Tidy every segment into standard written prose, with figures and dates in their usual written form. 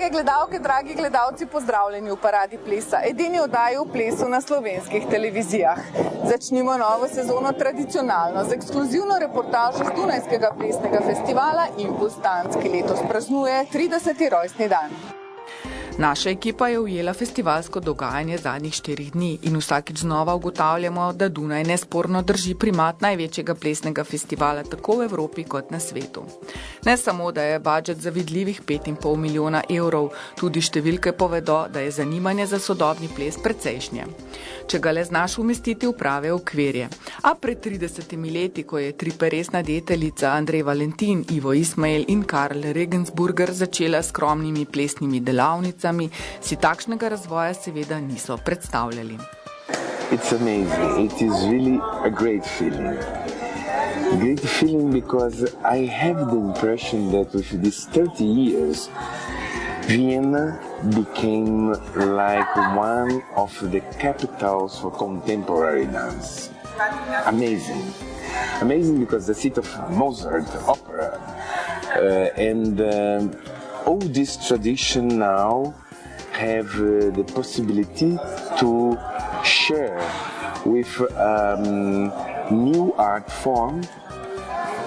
Drage gledalke, dragi gledalci, pozdravljeni v Paradi plesa, edini oddaji o plesu na slovenskih televizijah. Začnimo novo sezono tradicionalno z ekskluzivno reportažo z Dunajskega plesnega festivala ImPulsTanz, ki letos praznuje 30. rojstni dan. Naša ekipa je ujela festivalsko dogajanje zadnjih 4 dni in vsakič znova ugotavljamo, da Dunaj nesporno drži primat največjega plesnega festivala tako v Evropi kot na svetu. Ne samo, da je budžet zavidljivih 5,5 milijona evrov, tudi številke povedo, da je zanimanje za sodobni ples precejšnje. Če ga le znaš umestiti v prave okvirje. A pred 30 leti, ko je triperesna deteljica Andrej Valentin, Ivo Ismail in Karl Regensburger začela s skromnimi plesnimi delavnicami, si takšnega razvoja seveda niso predstavljali. It's amazing. It is really a great feeling. Great feeling because I have the impression that with these 30 years, Vienna became like one of the capitals for contemporary dance. Amazing. Amazing because the seat of Mozart, opera, and all this tradition now have the possibility to share with new art form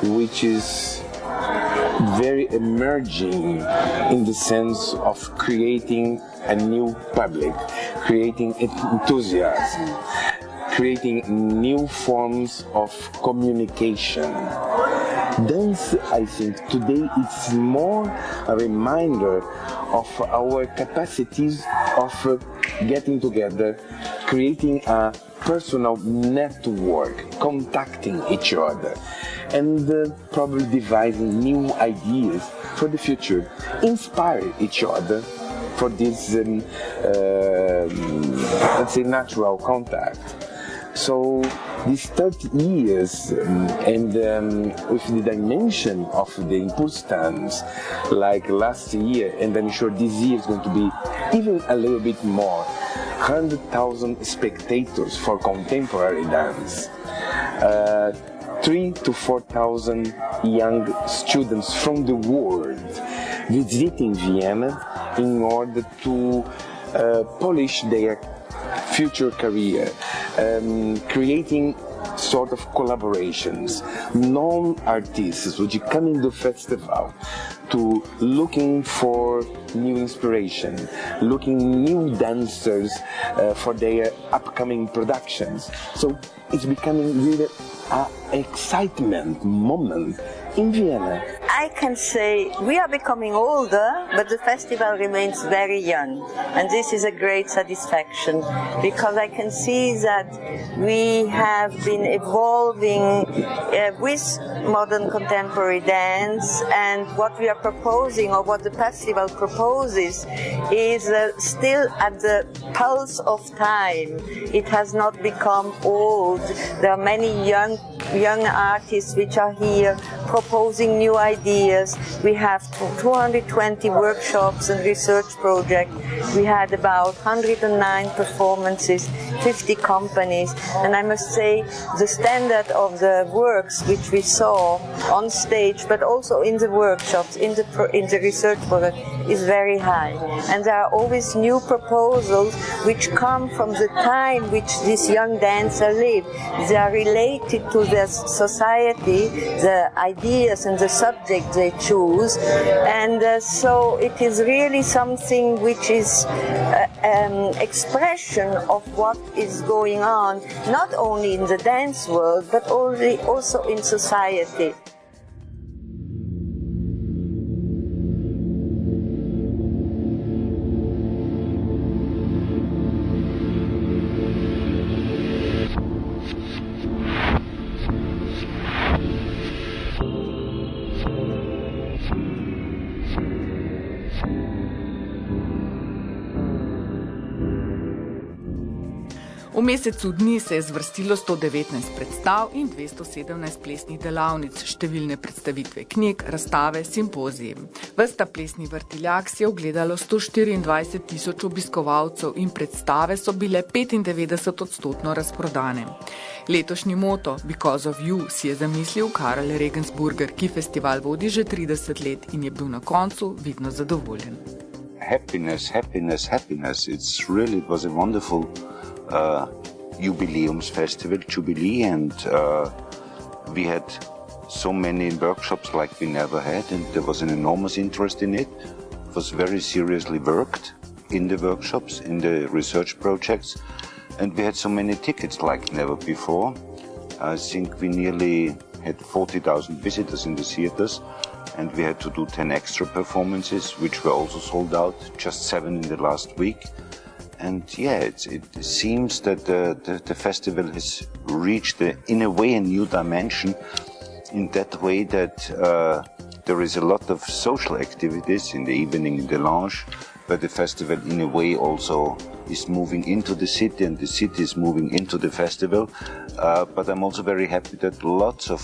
which is very emerging in the sense of creating a new public, creating enthusiasm, creating new forms of communication. Dance, I think, today it's more a reminder of our capacities of getting together, creating a personal network, contacting each other, and probably devising new ideas for the future, inspire each other for this, let's say, natural contact. So these 30 years and with the dimension of the ImPulsTanz, like last year, and I'm sure this year is going to be even a little bit more, 100,000 spectators for contemporary dance, 3,000 to 4,000 young students from the world visiting Vienna in order to polish their future career, creating sort of collaborations, non-artists which come in the festival to looking for new inspiration, looking new dancers for their upcoming productions. So it's becoming really an excitement moment in Vienna. I can say we are becoming older, but the festival remains very young, and this is a great satisfaction because I can see that we have been evolving with modern contemporary dance, and what we are proposing, or what the festival proposes, is still at the pulse of time. It has not become old. There are many young artists which are here proposing new ideas. We have 220 workshops and research projects. We had about 109 performances, 50 companies, and I must say the standard of the works which we saw on stage, but also in the workshops, in the research project, is very high. And there are always new proposals which come from the time which this young dancer lived. They are related to their society, the ideas and the subject they choose, and so it is really something which is expression of what is going on, not only in the dance world, but also in society. V mesecu dni se je zvrstilo 119 predstav in 217 plesnih delavnic, številne predstavitve knjig, razstave, simpoziji. Ves ta plesni vrtiljak si je ogledalo 124,000 obiskovalcev in predstave so bile 95% razprodane. Letošnji moto Because of You si je zamislil Karl Regensburger, ki festival vodi že 30 let in je bil na koncu vidno zadovoljen. happiness. It was a wonderful Jubilee, and we had so many workshops like we never had, and there was an enormous interest in it. It was very seriously worked in the workshops, in the research projects, and we had so many tickets like never before. I think we nearly had 40,000 visitors in the theaters, and we had to do 10 extra performances, which were also sold out, just 7 in the last week. And yeah, it seems that the festival has reached, in a way, a new dimension, in that way that there is a lot of social activities in the evening, in the lounge, but the festival in a way also is moving into the city, and the city is moving into the festival. But I'm also very happy that lots of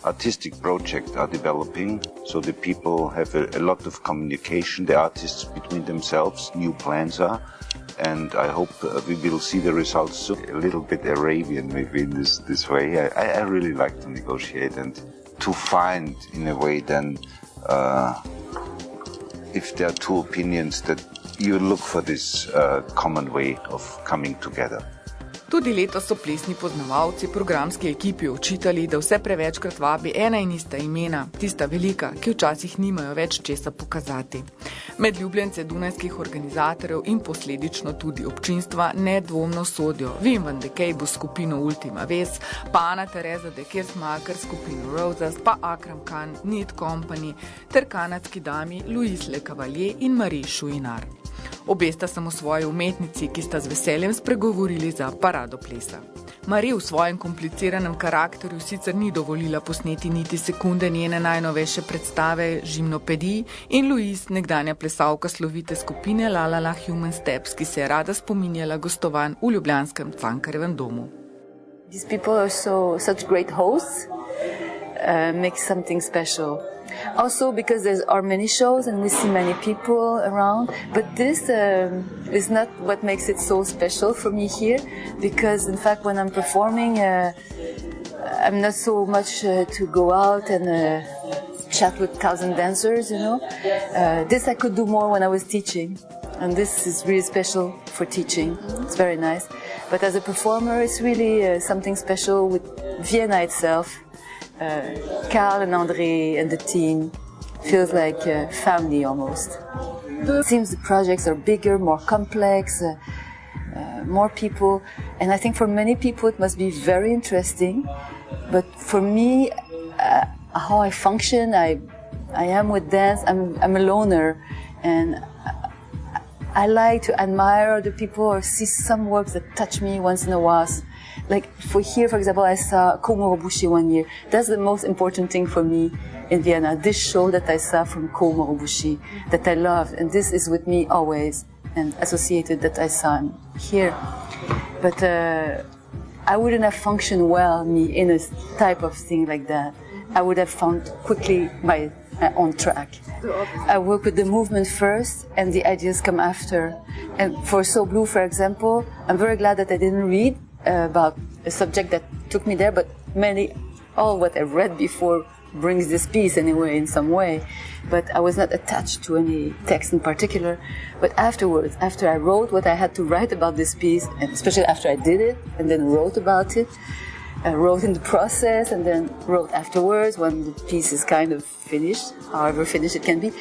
artistic projects are developing, so the people have a lot of communication, the artists between themselves, new plans are, and I hope we will see the results soon. A little bit Arabian maybe in this way. I really like to negotiate and to find, in a way, then if there are two opinions, that you look for this common way of coming together. Tudi letos so plesni poznavalci programski ekipi očitali, da vse prevečkrat vabi ena in ista imena, tista velika, ki včasih nimajo več česa pokazati. Med ljubljence dunajskih organizatorjev in posledično tudi občinstva nedvomno sodijo Wim van de Keybo skupino Ultima Ves, pa Ana Teresa de Kersmaker skupino Roses, pa Akram Khan, Need Company ter kanadski dami Louise Le Cavalier in Marie Chouinard. Obe sta samosvoji umetnici, ki sta z veseljem spregovorili za Parado plesa. Marie v svojem kompliciranem karakterju sicer ni dovolila posneti niti sekunde njene najnovejše predstave Žimnopedij, in Louise, nekdanja plesalka slovite skupine La La La Human Steps, ki se je rada spominjala gostovanj v ljubljanskem Cankarjevem domu. These people are such great hosts, make something special. Also because there are many shows and we see many people around, but this is not what makes it so special for me here, because in fact when I'm performing I'm not so much to go out and chat with 1,000 dancers, you know. This I could do more when I was teaching, and this is really special for teaching. It's very nice, but as a performer it's really something special with Vienna itself. Carl and André and the team feels like family almost. It seems the projects are bigger, more complex, more people, and I think for many people it must be very interesting. But for me, how I function, I am with dance. I'm a loner, and I like to admire other people or see some works that touch me once in a while. Like for example, I saw Komorobushi one year. That's the most important thing for me in Vienna. This show that I saw from Komorobushi that I loved, and this is with me always and associated that I saw here. But I wouldn't have functioned well in a type of thing like that. I would have found quickly my own track. I work with the movement first and the ideas come after. And for So Blue, for example, I'm very glad that I didn't read about a subject that took me there, but all what I read before brings this piece anyway in some way. But I was not attached to any text in particular. But afterwards, after I wrote what I had to write about this piece, and especially after I did it and then wrote about it, I wrote in the process and then wrote afterwards when the piece is kind of finished, however finished it can be.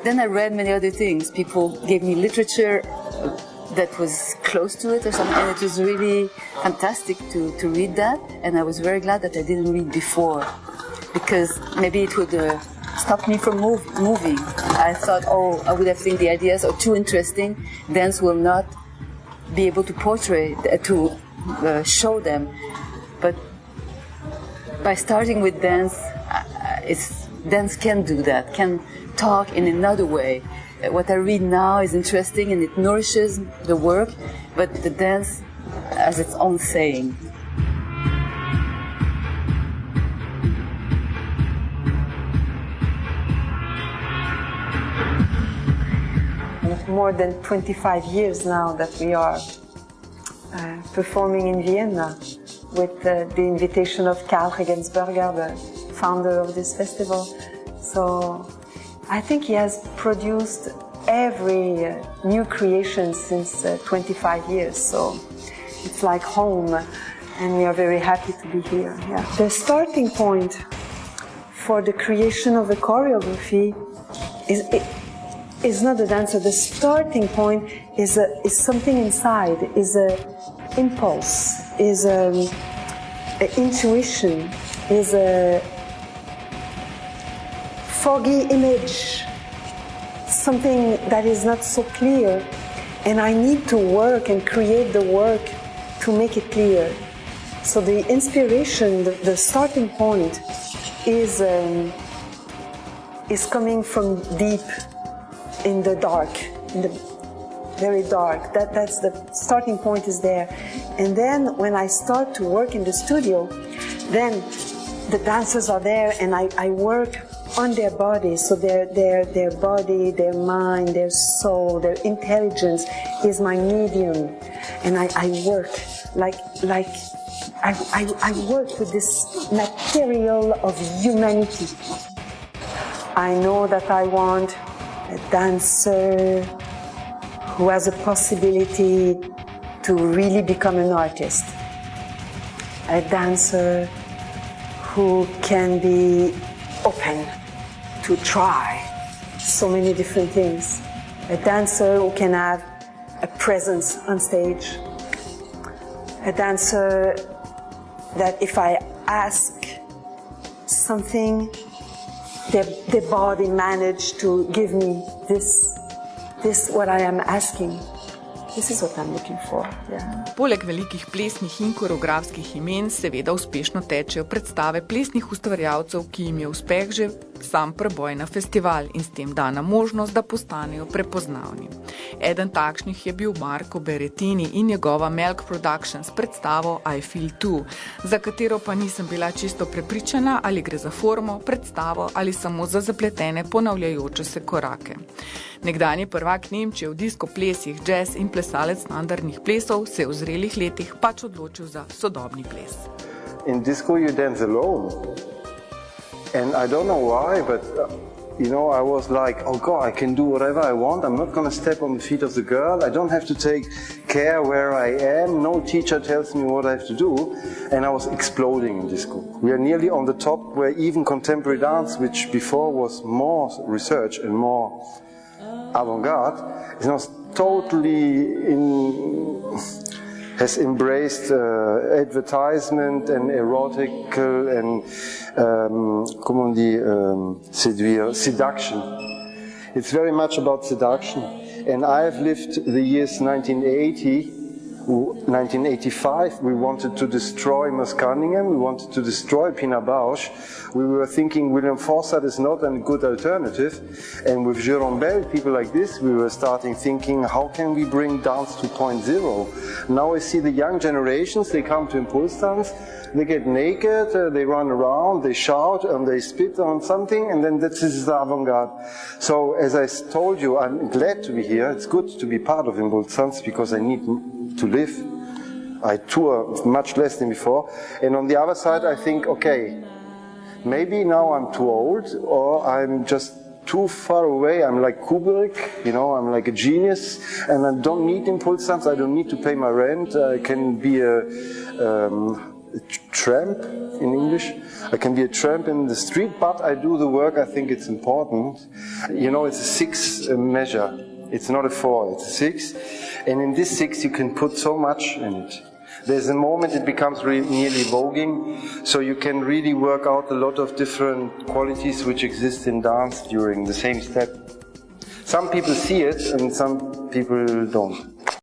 Then I read many other things. People gave me literature that was close to it or something, and it was really fantastic to read that, and I was very glad that I didn't read before, because maybe it would stop me from moving. I thought, oh, I would have think the ideas are too interesting, dance will not be able to portray, to show them. But by starting with dance, dance can do that, can talk in another way. What I read now is interesting and it nourishes the work, but the dance has its own saying. More than 25 years now that we are performing in Vienna with the invitation of Karl Regensberger, the founder of this festival. So I think he has produced every new creation since 25 years, so it's like home, and we are very happy to be here. Yeah. The starting point for the creation of a choreography is not the dancer. The starting point is something inside, is an impulse, is an intuition, is a foggy image, something that is not so clear, and I need to work and create the work to make it clear. So the inspiration, the starting point is coming from deep in the dark, in the very dark. That's the starting point is there. And then when I start to work in the studio, then the dancers are there and I work on their body. So their body, their mind, their soul, their intelligence is my medium. And I work I work with this material of humanity. I know that I want a dancer who has a possibility to really become an artist. A dancer who can be open to try so many different things. A dancer who can have a presence on stage. A dancer that if I ask something, the body managed to give me this what I am asking. This is what I'm looking for. Yeah. Poleg velikih plesnih in koreografskih imen seveda uspešno tečejo predstave plesnih ustvarjalcev, ki jim je uspeh že sam preboj na festival in s tem dana možnost, da postanejo prepoznavni. Eden takšnih je bil Marko Berettini in njegova Melk Productions predstavo I Feel Too, za katero pa nisem bila čisto prepričana, ali gre za formo, predstavo ali samo za zapletene ponavljajoče se korake. Nekdanji prvak Nemčije v disko plesih, jazz in plesalec standardnih plesov se je v zrelih letih pač odločil za sodobni ples. In disco you dance alone. And I don't know why, but you know, I was like, oh God, I can do whatever I want. I'm not going to step on the feet of the girl. I don't have to take care where I am. No teacher tells me what I have to do. And I was exploding in disco. We are nearly on the top where even contemporary dance, which before was more research and more avant-garde, is now totally has embraced advertisement and erotical and comment on dit, séduire, seduction. It's very much about seduction. And I've lived the years 1980, 1985, we wanted to destroy Miss Cunningham, we wanted to destroy Pina Bausch. We were thinking William Forsythe is not a good alternative. And with Jérôme Bell, people like this, we were starting thinking, how can we bring dance 2.0? Now I see the young generations, they come to ImPulsTanz, they get naked, they run around, they shout, and they spit on something, and then this is the avant-garde. So as I told you, I'm glad to be here. It's good to be part of ImPulsTanz because I need to live. I tour much less than before. And on the other side, I think, okay, maybe now I'm too old, or I'm just too far away. I'm like Kubrick, you know, I'm like a genius, and I don't need ImPulsTanz, I don't need to pay my rent. I can be a tramp in English. I can be a tramp in the street, but I do the work. I think it's important. You know, it's a 6 measure. It's not a 4, it's a 6. And in this 6 you can put so much in it. There's a moment it becomes nearly voguing, so you can really work out a lot of different qualities which exist in dance during the same step. Some people see it and some people don't.